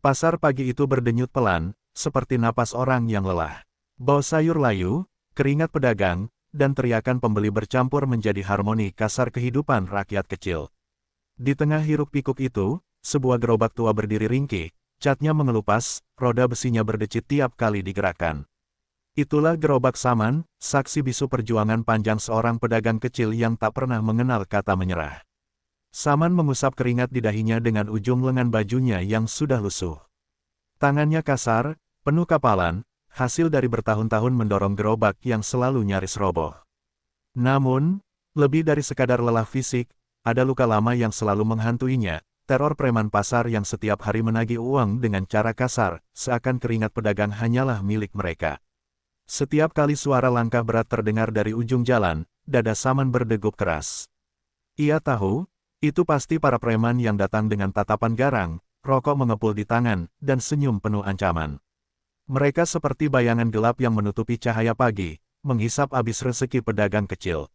Pasar pagi itu berdenyut pelan, seperti napas orang yang lelah. Bau sayur layu, keringat pedagang, dan teriakan pembeli bercampur menjadi harmoni kasar kehidupan rakyat kecil. Di tengah hiruk-pikuk itu, sebuah gerobak tua berdiri ringkih, catnya mengelupas, roda besinya berdecit tiap kali digerakkan. Itulah gerobak Saman, saksi bisu perjuangan panjang seorang pedagang kecil yang tak pernah mengenal kata menyerah. Saman mengusap keringat di dahinya dengan ujung lengan bajunya yang sudah lusuh. Tangannya kasar, penuh kapalan, hasil dari bertahun-tahun mendorong gerobak yang selalu nyaris roboh. Namun, lebih dari sekadar lelah fisik, ada luka lama yang selalu menghantuinya, teror preman pasar yang setiap hari menagih uang dengan cara kasar, seakan keringat pedagang hanyalah milik mereka. Setiap kali suara langkah berat terdengar dari ujung jalan, dada Saman berdegup keras. Ia tahu, itu pasti para preman yang datang dengan tatapan garang, rokok mengepul di tangan, dan senyum penuh ancaman. Mereka seperti bayangan gelap yang menutupi cahaya pagi, menghisap habis rezeki pedagang kecil.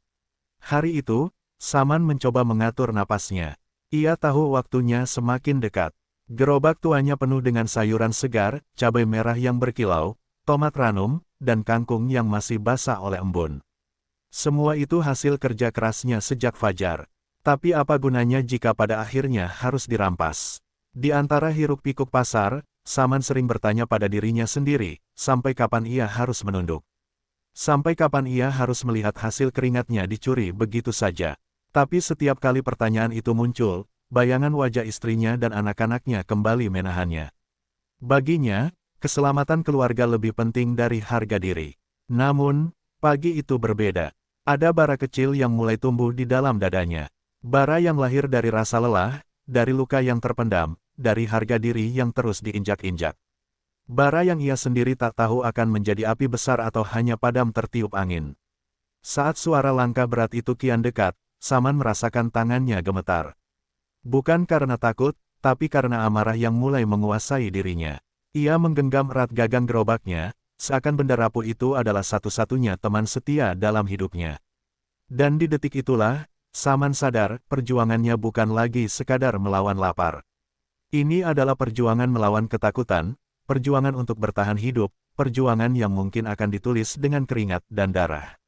Hari itu, Saman mencoba mengatur napasnya. Ia tahu waktunya semakin dekat. Gerobak tuanya penuh dengan sayuran segar, cabai merah yang berkilau, tomat ranum, dan kangkung yang masih basah oleh embun. Semua itu hasil kerja kerasnya sejak fajar. Tapi apa gunanya jika pada akhirnya harus dirampas? Di antara hiruk-pikuk pasar, Saman sering bertanya pada dirinya sendiri, sampai kapan ia harus menunduk? Sampai kapan ia harus melihat hasil keringatnya dicuri begitu saja? Tapi setiap kali pertanyaan itu muncul, bayangan wajah istrinya dan anak-anaknya kembali menahannya. Baginya, keselamatan keluarga lebih penting dari harga diri. Namun, pagi itu berbeda. Ada bara kecil yang mulai tumbuh di dalam dadanya. Bara yang lahir dari rasa lelah, dari luka yang terpendam, dari harga diri yang terus diinjak-injak. Bara yang ia sendiri tak tahu akan menjadi api besar atau hanya padam tertiup angin. Saat suara langkah berat itu kian dekat, Saman merasakan tangannya gemetar. Bukan karena takut, tapi karena amarah yang mulai menguasai dirinya. Ia menggenggam erat gagang gerobaknya, seakan benda rapuh itu adalah satu-satunya teman setia dalam hidupnya. Dan di detik itulah, Saman sadar, perjuangannya bukan lagi sekadar melawan lapar. Ini adalah perjuangan melawan ketakutan, perjuangan untuk bertahan hidup, perjuangan yang mungkin akan ditulis dengan keringat dan darah.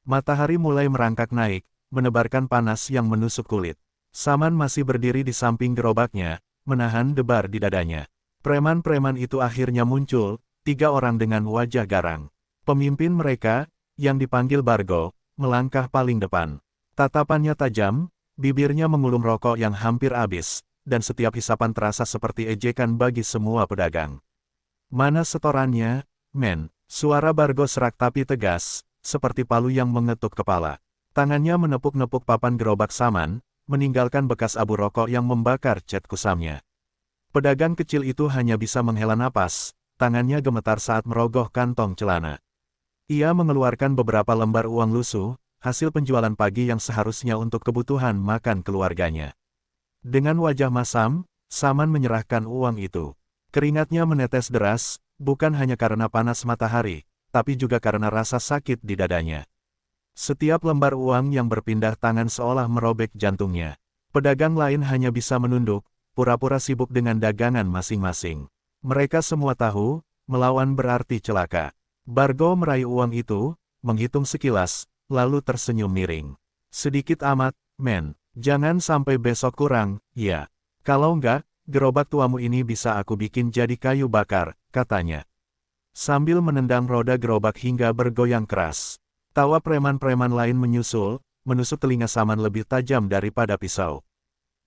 Matahari mulai merangkak naik, menebarkan panas yang menusuk kulit. Saman masih berdiri di samping gerobaknya, menahan debar di dadanya. Preman-preman itu akhirnya muncul, 3 orang dengan wajah garang. Pemimpin mereka, yang dipanggil Bargo, melangkah paling depan. Tatapannya tajam, bibirnya mengulum rokok yang hampir habis, dan setiap hisapan terasa seperti ejekan bagi semua pedagang. Mana setorannya, men? Suara Bargo serak tapi tegas, seperti palu yang mengetuk kepala. Tangannya menepuk-nepuk papan gerobak Saman, meninggalkan bekas abu rokok yang membakar cat kusamnya. Pedagang kecil itu hanya bisa menghela napas, tangannya gemetar saat merogoh kantong celana. Ia mengeluarkan beberapa lembar uang lusuh, hasil penjualan pagi yang seharusnya untuk kebutuhan makan keluarganya. Dengan wajah masam, Saman menyerahkan uang itu. Keringatnya menetes deras, bukan hanya karena panas matahari, tapi juga karena rasa sakit di dadanya. Setiap lembar uang yang berpindah tangan seolah merobek jantungnya. Pedagang lain hanya bisa menunduk, pura-pura sibuk dengan dagangan masing-masing. Mereka semua tahu, melawan berarti celaka. Bargo meraih uang itu, menghitung sekilas, lalu tersenyum miring. Sedikit amat, men. Jangan sampai besok kurang, ya. Kalau enggak, gerobak tuamu ini bisa aku bikin jadi kayu bakar, katanya. Sambil menendang roda gerobak hingga bergoyang keras. Tawa preman-preman lain menyusul, menusuk telinga Saman lebih tajam daripada pisau.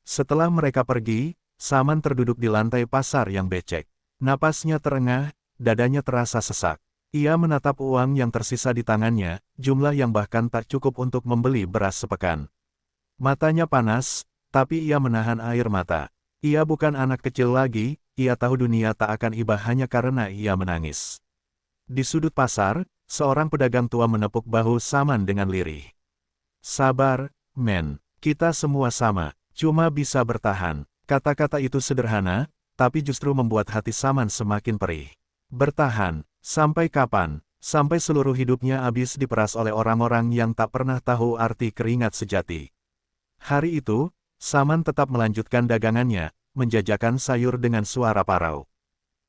Setelah mereka pergi, Saman terduduk di lantai pasar yang becek. Napasnya terengah, dadanya terasa sesak. Ia menatap uang yang tersisa di tangannya, jumlah yang bahkan tak cukup untuk membeli beras sepekan. Matanya panas, tapi ia menahan air mata. Ia bukan anak kecil lagi, ia tahu dunia tak akan iba hanya karena ia menangis. Di sudut pasar, seorang pedagang tua menepuk bahu Saman dengan lirih. Sabar, men. Kita semua sama, cuma bisa bertahan. Kata-kata itu sederhana, tapi justru membuat hati Saman semakin perih. Bertahan, sampai kapan? Sampai seluruh hidupnya habis diperas oleh orang-orang yang tak pernah tahu arti keringat sejati. Hari itu, Saman tetap melanjutkan dagangannya, menjajakan sayur dengan suara parau.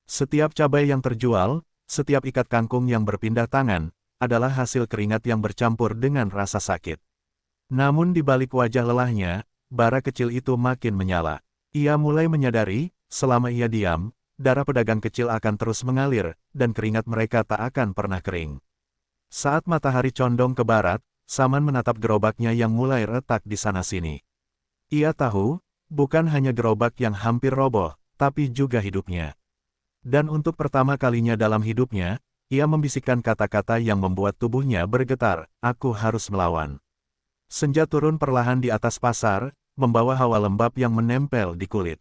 Setiap cabai yang terjual, setiap ikat kangkung yang berpindah tangan, adalah hasil keringat yang bercampur dengan rasa sakit. Namun di balik wajah lelahnya, bara kecil itu makin menyala. Ia mulai menyadari, selama ia diam, darah pedagang kecil akan terus mengalir, dan keringat mereka tak akan pernah kering. Saat matahari condong ke barat, Saman menatap gerobaknya yang mulai retak di sana-sini. Ia tahu, bukan hanya gerobak yang hampir roboh, tapi juga hidupnya. Dan untuk pertama kalinya dalam hidupnya, ia membisikkan kata-kata yang membuat tubuhnya bergetar, "Aku harus melawan." Senja turun perlahan di atas pasar, membawa hawa lembab yang menempel di kulit.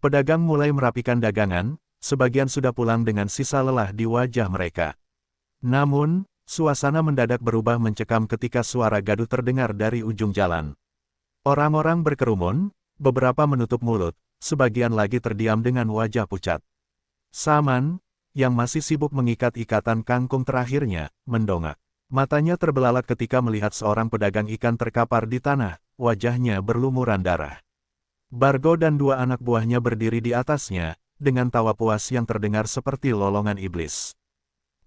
Pedagang mulai merapikan dagangan, sebagian sudah pulang dengan sisa lelah di wajah mereka. Namun, suasana mendadak berubah mencekam ketika suara gaduh terdengar dari ujung jalan. Orang-orang berkerumun, beberapa menutup mulut, sebagian lagi terdiam dengan wajah pucat. Saman, yang masih sibuk mengikat ikatan kangkung terakhirnya, mendongak. Matanya terbelalak ketika melihat seorang pedagang ikan terkapar di tanah, wajahnya berlumuran darah. Bargo dan dua anak buahnya berdiri di atasnya, dengan tawa puas yang terdengar seperti lolongan iblis.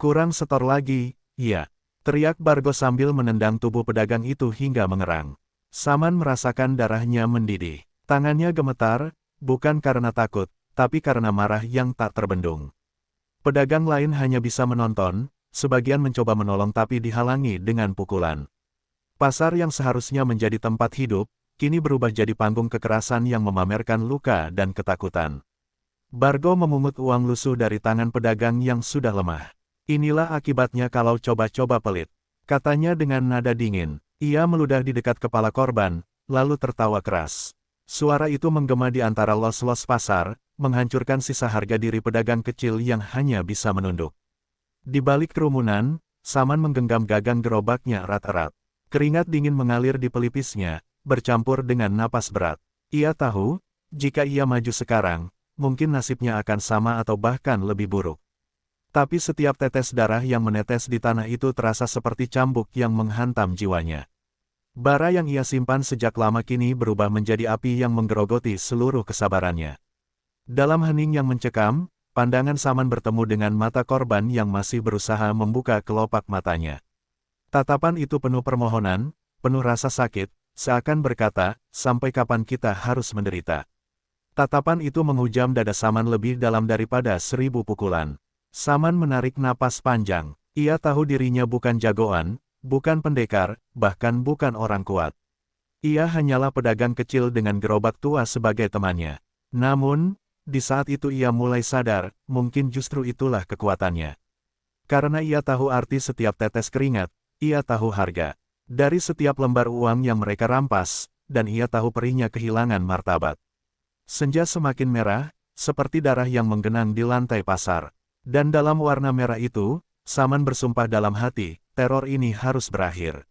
"Kurang setor lagi, iya," teriak Bargo sambil menendang tubuh pedagang itu hingga mengerang. Saman merasakan darahnya mendidih. Tangannya gemetar, bukan karena takut, tapi karena marah yang tak terbendung. Pedagang lain hanya bisa menonton, sebagian mencoba menolong tapi dihalangi dengan pukulan. Pasar yang seharusnya menjadi tempat hidup, kini berubah jadi panggung kekerasan yang memamerkan luka dan ketakutan. Bargo memungut uang lusuh dari tangan pedagang yang sudah lemah. "Inilah akibatnya kalau coba-coba pelit," katanya dengan nada dingin. Ia meludah di dekat kepala korban, lalu tertawa keras. Suara itu menggema di antara los-los pasar, menghancurkan sisa harga diri pedagang kecil yang hanya bisa menunduk. Di balik kerumunan, Saman menggenggam gagang gerobaknya erat-erat. Keringat dingin mengalir di pelipisnya, bercampur dengan napas berat. Ia tahu, jika ia maju sekarang, mungkin nasibnya akan sama atau bahkan lebih buruk. Tapi setiap tetes darah yang menetes di tanah itu terasa seperti cambuk yang menghantam jiwanya. Bara yang ia simpan sejak lama kini berubah menjadi api yang menggerogoti seluruh kesabarannya. Dalam hening yang mencekam, pandangan Saman bertemu dengan mata korban yang masih berusaha membuka kelopak matanya. Tatapan itu penuh permohonan, penuh rasa sakit, seakan berkata, "Sampai kapan kita harus menderita?" Tatapan itu menghujam dada Saman lebih dalam daripada 1000 pukulan. Saman menarik napas panjang. Ia tahu dirinya bukan jagoan, bukan pendekar, bahkan bukan orang kuat. Ia hanyalah pedagang kecil dengan gerobak tua sebagai temannya. Namun, di saat itu ia mulai sadar, mungkin justru itulah kekuatannya. Karena ia tahu arti setiap tetes keringat, ia tahu harga dari setiap lembar uang yang mereka rampas, dan ia tahu perihnya kehilangan martabat. Senja semakin merah, seperti darah yang menggenang di lantai pasar. Dan dalam warna merah itu, Saman bersumpah dalam hati, teror ini harus berakhir.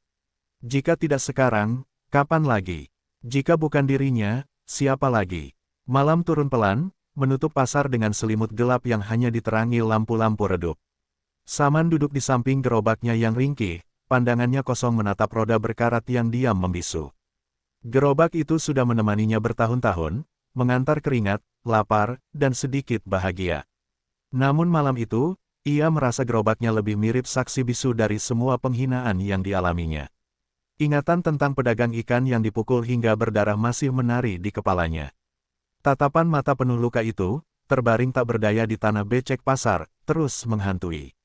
Jika tidak sekarang, kapan lagi? Jika bukan dirinya, siapa lagi? Malam turun pelan, menutup pasar dengan selimut gelap yang hanya diterangi lampu-lampu redup. Saman duduk di samping gerobaknya yang ringkih, pandangannya kosong menatap roda berkarat yang diam membisu. Gerobak itu sudah menemaninya bertahun-tahun, mengantar keringat, lapar, dan sedikit bahagia. Namun malam itu, ia merasa gerobaknya lebih mirip saksi bisu dari semua penghinaan yang dialaminya. Ingatan tentang pedagang ikan yang dipukul hingga berdarah masih menari di kepalanya. Tatapan mata penuh luka itu, terbaring tak berdaya di tanah becek pasar, terus menghantui.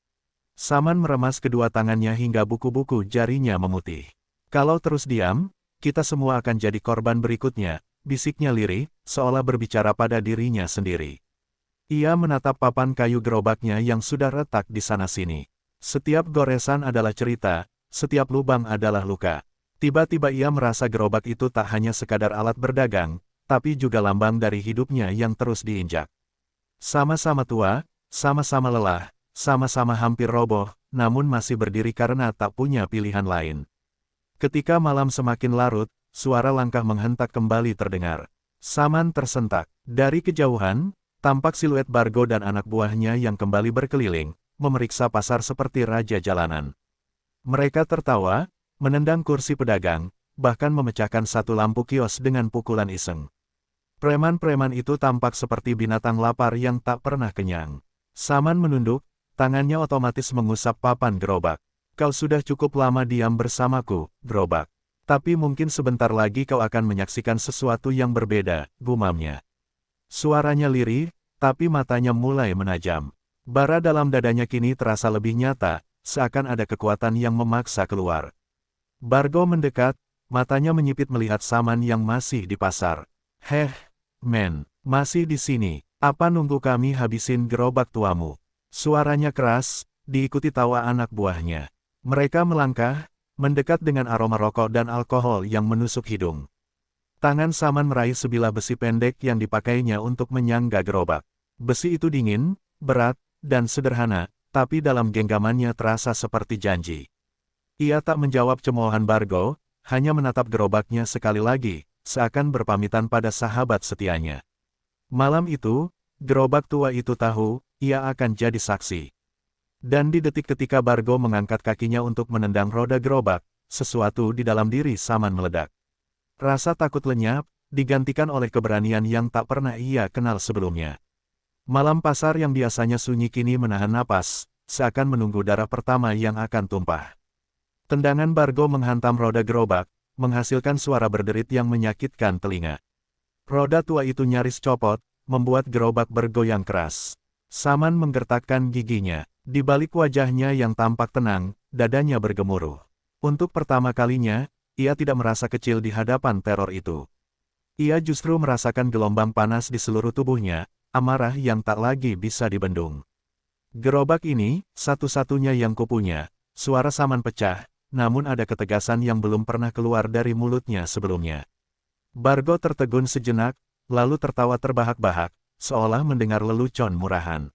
Saman meremas kedua tangannya hingga buku-buku jarinya memutih. "Kalau terus diam, kita semua akan jadi korban berikutnya," bisiknya lirih, seolah berbicara pada dirinya sendiri. Ia menatap papan kayu gerobaknya yang sudah retak di sana-sini. Setiap goresan adalah cerita, setiap lubang adalah luka. Tiba-tiba ia merasa gerobak itu tak hanya sekadar alat berdagang, tapi juga lambang dari hidupnya yang terus diinjak. Sama-sama tua, sama-sama lelah, sama-sama hampir roboh, namun masih berdiri karena tak punya pilihan lain. Ketika malam semakin larut, suara langkah menghentak kembali terdengar. Saman tersentak. Dari kejauhan, tampak siluet Bargo dan anak buahnya yang kembali berkeliling, memeriksa pasar seperti raja jalanan. Mereka tertawa, menendang kursi pedagang, bahkan memecahkan satu lampu kios dengan pukulan iseng. Preman-preman itu tampak seperti binatang lapar yang tak pernah kenyang. Saman menunduk, tangannya otomatis mengusap papan gerobak. Kau sudah cukup lama diam bersamaku, gerobak. Tapi mungkin sebentar lagi kau akan menyaksikan sesuatu yang berbeda, gumamnya. Suaranya lirih, tapi matanya mulai menajam. Bara dalam dadanya kini terasa lebih nyata, seakan ada kekuatan yang memaksa keluar. Bargo mendekat, matanya menyipit melihat Saman yang masih di pasar. Heh, men, masih di sini. Apa nunggu kami habisin gerobak tuamu? Suaranya keras, diikuti tawa anak buahnya. Mereka melangkah, mendekat dengan aroma rokok dan alkohol yang menusuk hidung. Tangan Saman meraih sebilah besi pendek yang dipakainya untuk menyangga gerobak. Besi itu dingin, berat, dan sederhana, tapi dalam genggamannya terasa seperti janji. Ia tak menjawab cemoohan Bargo, hanya menatap gerobaknya sekali lagi, seakan berpamitan pada sahabat setianya. Malam itu, gerobak tua itu tahu, ia akan jadi saksi. Dan di detik ketika Bargo mengangkat kakinya untuk menendang roda gerobak, sesuatu di dalam diri Saman meledak. Rasa takut lenyap, digantikan oleh keberanian yang tak pernah ia kenal sebelumnya. Malam pasar yang biasanya sunyi kini menahan napas, seakan menunggu darah pertama yang akan tumpah. Tendangan Bargo menghantam roda gerobak, menghasilkan suara berderit yang menyakitkan telinga. Roda tua itu nyaris copot, membuat gerobak bergoyang keras. Saman menggertakkan giginya. Di balik wajahnya yang tampak tenang, dadanya bergemuruh. Untuk pertama kalinya, ia tidak merasa kecil di hadapan teror itu. Ia justru merasakan gelombang panas di seluruh tubuhnya, amarah yang tak lagi bisa dibendung. Gerobak ini, satu-satunya yang kupunya. Suara Saman pecah, namun ada ketegasan yang belum pernah keluar dari mulutnya sebelumnya. Bargo tertegun sejenak, lalu tertawa terbahak-bahak, seolah mendengar lelucon murahan.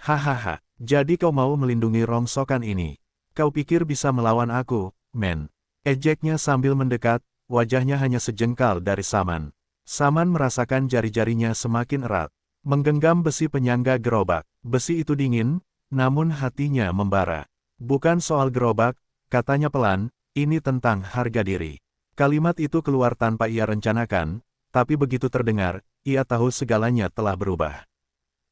Hahaha, jadi kau mau melindungi rongsokan ini? Kau pikir bisa melawan aku, men? Ejeknya sambil mendekat, wajahnya hanya sejengkal dari Saman. Saman merasakan jari-jarinya semakin erat, menggenggam besi penyangga gerobak. Besi itu dingin, namun hatinya membara. Bukan soal gerobak, katanya pelan, ini tentang harga diri. Kalimat itu keluar tanpa ia rencanakan, tapi begitu terdengar, ia tahu segalanya telah berubah.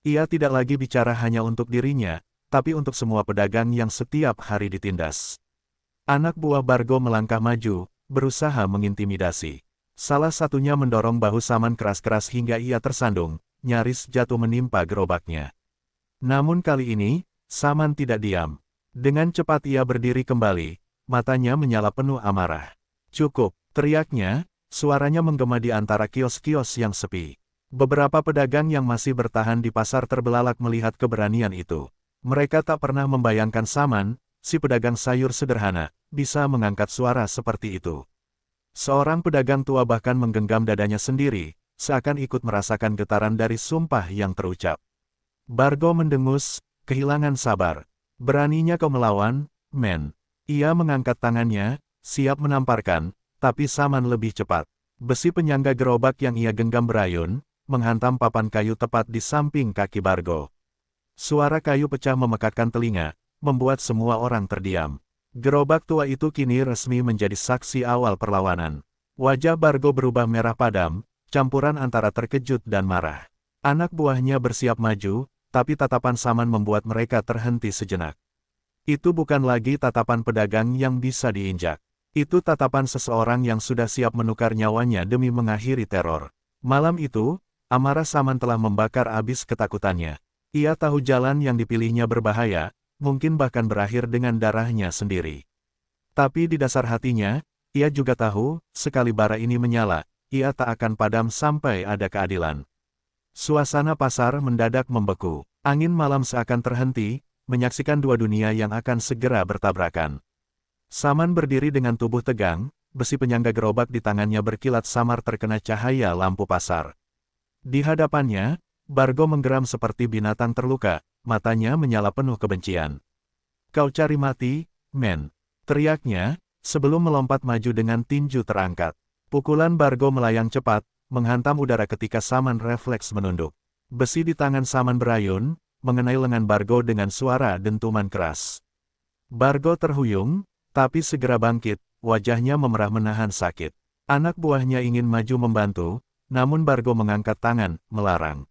Ia tidak lagi bicara hanya untuk dirinya, tapi untuk semua pedagang yang setiap hari ditindas. Anak buah Bargo melangkah maju, berusaha mengintimidasi. Salah satunya mendorong bahu Saman keras-keras hingga ia tersandung, nyaris jatuh menimpa gerobaknya. Namun kali ini, Saman tidak diam. Dengan cepat ia berdiri kembali, matanya menyala penuh amarah. Cukup, teriaknya, suaranya menggema di antara kios-kios yang sepi. Beberapa pedagang yang masih bertahan di pasar terbelalak melihat keberanian itu. Mereka tak pernah membayangkan Saman, si pedagang sayur sederhana, bisa mengangkat suara seperti itu. Seorang pedagang tua bahkan menggenggam dadanya sendiri, seakan ikut merasakan getaran dari sumpah yang terucap. Bargo mendengus, kehilangan sabar. Beraninya kau melawan, men. Ia mengangkat tangannya, siap menamparkan, tapi Saman lebih cepat. Besi penyangga gerobak yang ia genggam berayun, menghantam papan kayu tepat di samping kaki Bargo. Suara kayu pecah memekakkan telinga, membuat semua orang terdiam. Gerobak tua itu kini resmi menjadi saksi awal perlawanan. Wajah Bargo berubah merah padam, campuran antara terkejut dan marah. Anak buahnya bersiap maju, tapi tatapan Saman membuat mereka terhenti sejenak. Itu bukan lagi tatapan pedagang yang bisa diinjak. Itu tatapan seseorang yang sudah siap menukar nyawanya demi mengakhiri teror. Malam itu, amarah Saman telah membakar abis ketakutannya. Ia tahu jalan yang dipilihnya berbahaya, mungkin bahkan berakhir dengan darahnya sendiri. Tapi di dasar hatinya, ia juga tahu, sekali bara ini menyala, ia tak akan padam sampai ada keadilan. Suasana pasar mendadak membeku. Angin malam seakan terhenti, menyaksikan dua dunia yang akan segera bertabrakan. Saman berdiri dengan tubuh tegang, besi penyangga gerobak di tangannya berkilat samar terkena cahaya lampu pasar. Di hadapannya, Bargo menggeram seperti binatang terluka, matanya menyala penuh kebencian. Kau cari mati, men. Teriaknya, sebelum melompat maju dengan tinju terangkat. Pukulan Bargo melayang cepat, menghantam udara ketika Saman refleks menunduk. Besi di tangan Saman berayun, mengenai lengan Bargo dengan suara dentuman keras. Bargo terhuyung, tapi segera bangkit, wajahnya memerah menahan sakit. Anak buahnya ingin maju membantu, namun Bargo mengangkat tangan, melarang.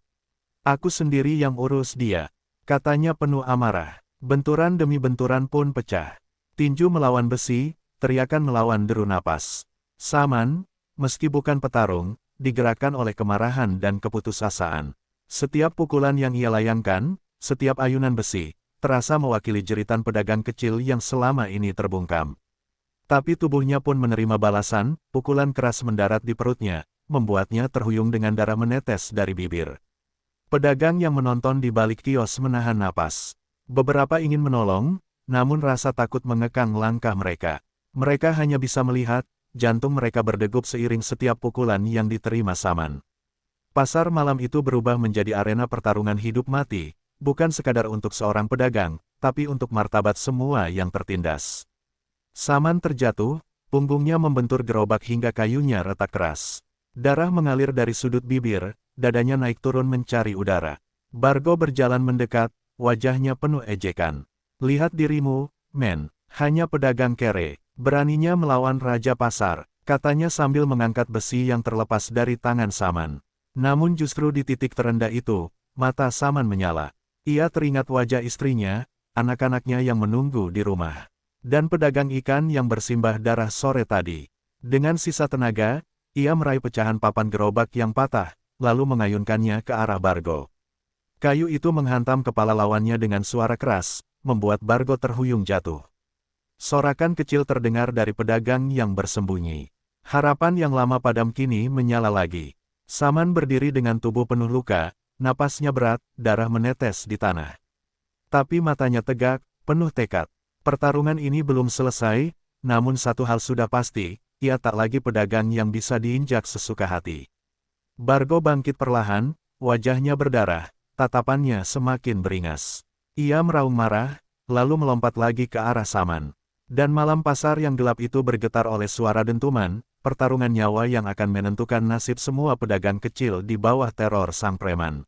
Aku sendiri yang urus dia, katanya penuh amarah. Benturan demi benturan pun pecah. Tinju melawan besi, teriakan melawan deru napas. Saman, meski bukan petarung, digerakkan oleh kemarahan dan keputusasaan. Setiap pukulan yang ia layangkan, setiap ayunan besi, terasa mewakili jeritan pedagang kecil yang selama ini terbungkam. Tapi tubuhnya pun menerima balasan, pukulan keras mendarat di perutnya, membuatnya terhuyung dengan darah menetes dari bibir. Pedagang yang menonton di balik kios menahan napas. Beberapa ingin menolong, namun rasa takut mengekang langkah mereka. Mereka hanya bisa melihat, jantung mereka berdegup seiring setiap pukulan yang diterima Saman. Pasar malam itu berubah menjadi arena pertarungan hidup mati, bukan sekadar untuk seorang pedagang, tapi untuk martabat semua yang tertindas. Saman terjatuh, punggungnya membentur gerobak hingga kayunya retak keras. Darah mengalir dari sudut bibir, dadanya naik turun mencari udara. Bargo berjalan mendekat, wajahnya penuh ejekan. Lihat dirimu, men, hanya pedagang kere, beraninya melawan Raja Pasar, katanya sambil mengangkat besi yang terlepas dari tangan Saman. Namun justru di titik terendah itu, mata Saman menyala. Ia teringat wajah istrinya, anak-anaknya yang menunggu di rumah. Dan pedagang ikan yang bersimbah darah sore tadi. Dengan sisa tenaga, ia meraih pecahan papan gerobak yang patah, lalu mengayunkannya ke arah Bargo. Kayu itu menghantam kepala lawannya dengan suara keras, membuat Bargo terhuyung jatuh. Sorakan kecil terdengar dari pedagang yang bersembunyi. Harapan yang lama padam kini menyala lagi. Saman berdiri dengan tubuh penuh luka, napasnya berat, darah menetes di tanah. Tapi matanya tegak, penuh tekad. Pertarungan ini belum selesai, namun satu hal sudah pasti, ia tak lagi pedagang yang bisa diinjak sesuka hati. Bargo bangkit perlahan, wajahnya berdarah, tatapannya semakin beringas. Ia meraung marah, lalu melompat lagi ke arah Saman. Dan malam pasar yang gelap itu bergetar oleh suara dentuman, pertarungan nyawa yang akan menentukan nasib semua pedagang kecil di bawah teror sang preman.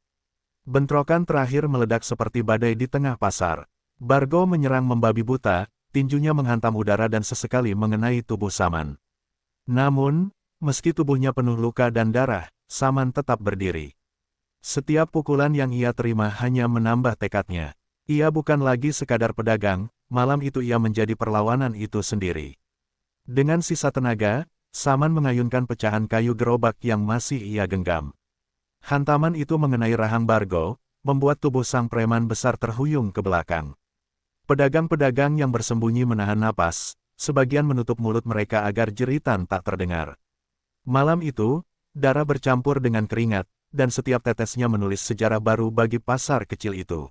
Bentrokan terakhir meledak seperti badai di tengah pasar. Bargo menyerang membabi buta, tinjunya menghantam udara dan sesekali mengenai tubuh Saman. Namun, meski tubuhnya penuh luka dan darah, Saman tetap berdiri. Setiap pukulan yang ia terima hanya menambah tekadnya. Ia bukan lagi sekadar pedagang, malam itu ia menjadi perlawanan itu sendiri. Dengan sisa tenaga, Saman mengayunkan pecahan kayu gerobak yang masih ia genggam. Hantaman itu mengenai rahang Bargo, membuat tubuh sang preman besar terhuyung ke belakang. Pedagang-pedagang yang bersembunyi menahan napas, sebagian menutup mulut mereka agar jeritan tak terdengar. Malam itu, darah bercampur dengan keringat, dan setiap tetesnya menulis sejarah baru bagi pasar kecil itu.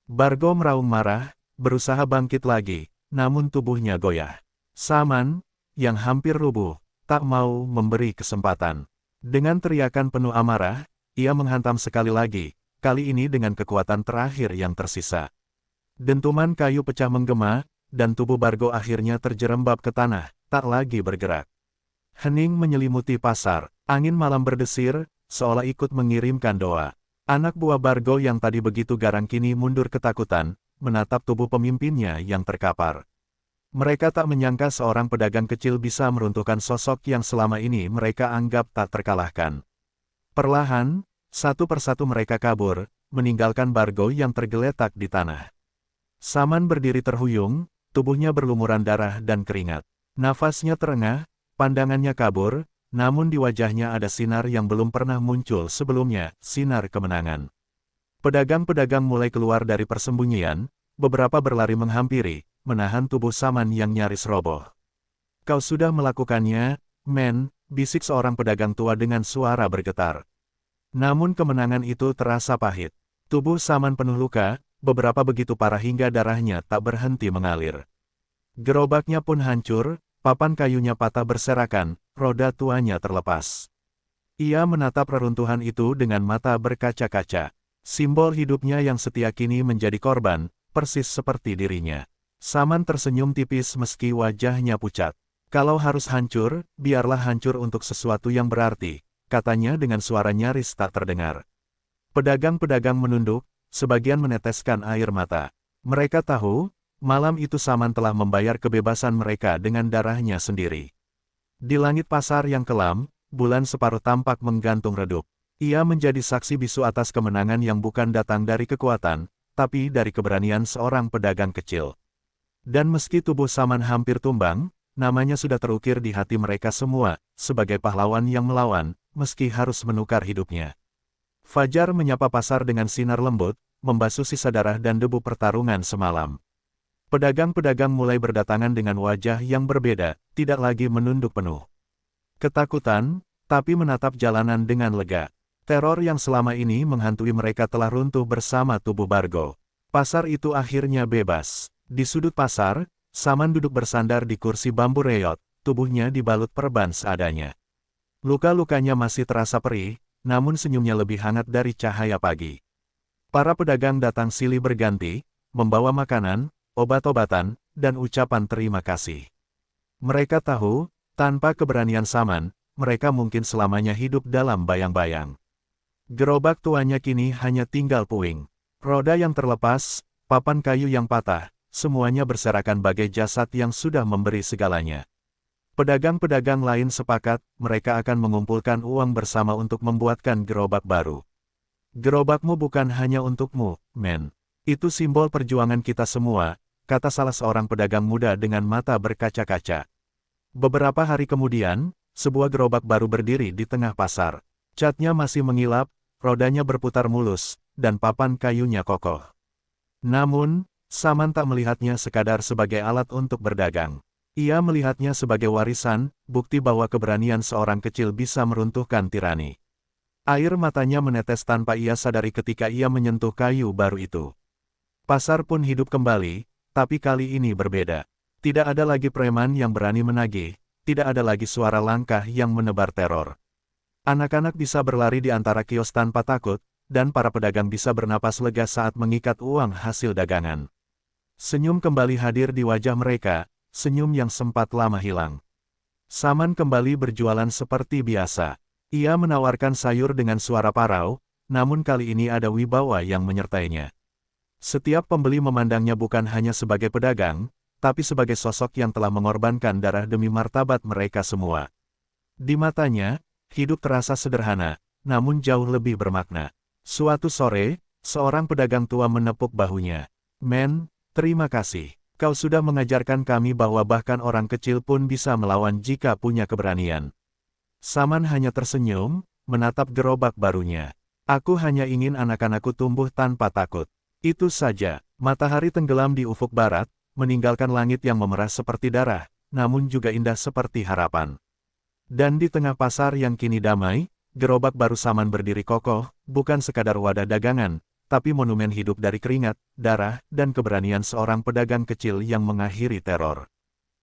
Bargo meraung marah, berusaha bangkit lagi, namun tubuhnya goyah. Saman, yang hampir rubuh, tak mau memberi kesempatan. Dengan teriakan penuh amarah, ia menghantam sekali lagi, kali ini dengan kekuatan terakhir yang tersisa. Dentuman kayu pecah menggema, dan tubuh Bargo akhirnya terjerembab ke tanah, tak lagi bergerak. Hening menyelimuti pasar, angin malam berdesir, seolah ikut mengirimkan doa. Anak buah Bargo yang tadi begitu garang kini mundur ketakutan, menatap tubuh pemimpinnya yang terkapar. Mereka tak menyangka seorang pedagang kecil bisa meruntuhkan sosok yang selama ini mereka anggap tak terkalahkan. Perlahan, satu persatu mereka kabur, meninggalkan Bargo yang tergeletak di tanah. Saman berdiri terhuyung, tubuhnya berlumuran darah dan keringat. Nafasnya terengah, pandangannya kabur, namun di wajahnya ada sinar yang belum pernah muncul sebelumnya, sinar kemenangan. Pedagang-pedagang mulai keluar dari persembunyian, beberapa berlari menghampiri, menahan tubuh Saman yang nyaris roboh. Kau sudah melakukannya, men, bisik seorang pedagang tua dengan suara bergetar. Namun kemenangan itu terasa pahit. Tubuh Saman penuh luka, beberapa begitu parah hingga darahnya tak berhenti mengalir. Gerobaknya pun hancur, papan kayunya patah berserakan, roda tuanya terlepas. Ia menatap reruntuhan itu dengan mata berkaca-kaca. Simbol hidupnya yang setia kini menjadi korban, persis seperti dirinya. Saman tersenyum tipis meski wajahnya pucat. Kalau harus hancur, biarlah hancur untuk sesuatu yang berarti, katanya dengan suara nyaris tak terdengar. Pedagang-pedagang menunduk, sebagian meneteskan air mata. Mereka tahu, malam itu Saman telah membayar kebebasan mereka dengan darahnya sendiri. Di langit pasar yang kelam, bulan separuh tampak menggantung redup. Ia menjadi saksi bisu atas kemenangan yang bukan datang dari kekuatan, tapi dari keberanian seorang pedagang kecil. Dan meski tubuh Saman hampir tumbang, namanya sudah terukir di hati mereka semua, sebagai pahlawan yang melawan, meski harus menukar hidupnya. Fajar menyapa pasar dengan sinar lembut, membasuh sisa darah dan debu pertarungan semalam. Pedagang-pedagang mulai berdatangan dengan wajah yang berbeda, tidak lagi menunduk penuh ketakutan, tapi menatap jalanan dengan lega. Teror yang selama ini menghantui mereka telah runtuh bersama tubuh Bargo. Pasar itu akhirnya bebas. Di sudut pasar, Saman duduk bersandar di kursi bambu reot, tubuhnya dibalut perban seadanya. Luka-lukanya masih terasa perih, namun senyumnya lebih hangat dari cahaya pagi. Para pedagang datang silih berganti, membawa makanan, obat-obatan, dan ucapan terima kasih. Mereka tahu, tanpa keberanian Saman, mereka mungkin selamanya hidup dalam bayang-bayang. Gerobak tuanya kini hanya tinggal puing. Roda yang terlepas, papan kayu yang patah, semuanya berserakan bagai jasad yang sudah memberi segalanya. Pedagang-pedagang lain sepakat, mereka akan mengumpulkan uang bersama untuk membuatkan gerobak baru. Gerobakmu bukan hanya untukmu, men. Itu simbol perjuangan kita semua, kata salah seorang pedagang muda dengan mata berkaca-kaca. Beberapa hari kemudian, sebuah gerobak baru berdiri di tengah pasar. Catnya masih mengilap, rodanya berputar mulus, dan papan kayunya kokoh. Namun, Saman tak melihatnya sekadar sebagai alat untuk berdagang. Ia melihatnya sebagai warisan, bukti bahwa keberanian seorang kecil bisa meruntuhkan tirani. Air matanya menetes tanpa ia sadari ketika ia menyentuh kayu baru itu. Pasar pun hidup kembali, tapi kali ini berbeda. Tidak ada lagi preman yang berani menagih, tidak ada lagi suara langkah yang menebar teror. Anak-anak bisa berlari di antara kios tanpa takut, dan para pedagang bisa bernapas lega saat mengikat uang hasil dagangan. Senyum kembali hadir di wajah mereka, senyum yang sempat lama hilang. Saman kembali berjualan seperti biasa. Ia menawarkan sayur dengan suara parau, namun kali ini ada wibawa yang menyertainya. Setiap pembeli memandangnya bukan hanya sebagai pedagang, tapi sebagai sosok yang telah mengorbankan darah demi martabat mereka semua. Di matanya, hidup terasa sederhana, namun jauh lebih bermakna. Suatu sore, seorang pedagang tua menepuk bahunya. "Men, terima kasih. Kau sudah mengajarkan kami bahwa bahkan orang kecil pun bisa melawan jika punya keberanian." Saman hanya tersenyum, menatap gerobak barunya. "Aku hanya ingin anak-anakku tumbuh tanpa takut. Itu saja." Matahari tenggelam di ufuk barat, meninggalkan langit yang memerah seperti darah, namun juga indah seperti harapan. Dan di tengah pasar yang kini damai, gerobak baru Saman berdiri kokoh, bukan sekadar wadah dagangan, tapi monumen hidup dari keringat, darah, dan keberanian seorang pedagang kecil yang mengakhiri teror.